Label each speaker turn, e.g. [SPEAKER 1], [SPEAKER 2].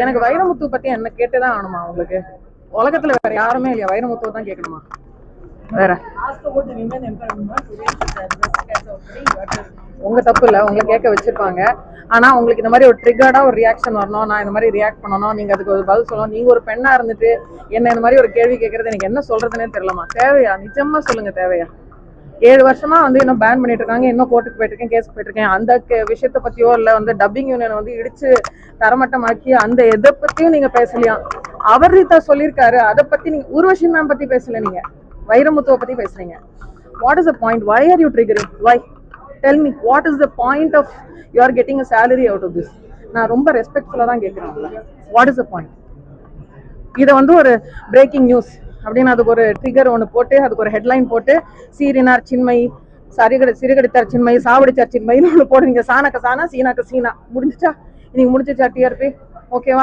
[SPEAKER 1] எனக்கு வைரமுத்து பத்தி என்ன கேட்டுதான் ஆகணுமா உங்களுக்கு? உலகத்துல வேற யாருமே இல்லையா? வைரமுத்துவை தான் கேட்கணுமா? வேற உங்க தப்பு இல்ல, உங்களை கேட்க வச்சிருப்பாங்க. ஆனா உங்களுக்கு இந்த மாதிரி ஒரு ட்ரிகர்டா ஒரு ரியாக்ஷன் வரணும், நான் இந்த மாதிரி ரியாக்ட் பண்ணணும், நீங்க அதுக்கு ஒரு பதில் சொல்லணும். நீங்க ஒரு பெண்ணா இருந்துட்டு என்ன இந்த மாதிரி ஒரு கேள்வி கேட்கறது எனக்கு என்ன சொல்றதுன்னே தெரியலமா. தேவையா? நிஜமா சொல்லுங்க, தேவையா? 7 வருஷமா இன்னும் பேன் பண்ணிட்டு இருக்காங்க, இன்னும் கோர்ட்டுக்கு போயிட்டு இருக்கேன், கேஸ் போயிட்டு இருக்கேன். அந்த விஷயத்த பத்தியோ இல்ல டப்பிங் யூனியன் இடிச்சு தரமட்டமாக்கி அந்த எதை பத்தியும் நீங்க பேசலையா? அவர் ரீதா சொல்லியிருக்காரு, அதை பத்தி நீங்க ஊர்வஷி மேம் பத்தி பேசல, நீங்க வைரமுத்துவை பத்தி பேசுறீங்க. What is the point? Why are you triggering? Why? Tell me, what is the point of you are getting a salary out of this? நான் ரொம்ப ரெஸ்பெக்ட்ஃபுல்லா தான் கேட்கிறேன். What is the point? இதை ஒரு பிரேக்கிங் நியூஸ் அப்படின்னு அதுக்கு ஒரு ட்ரிகர் ஒன்று போட்டு அதுக்கு ஒரு ஹெட்லைன் போட்டு சீரினார் சின்மயி, சிறுகடித்தார் சின்மயி, சாவடிச்சார் சின்மயின்னு ஒன்று போடுவீங்க. சாணக்க சாணா, சீனாக்க சீனா. முடிஞ்சிச்சா? இன்னைக்கு முடிஞ்சிச்சா டிஆர்பி? ஓகேவா?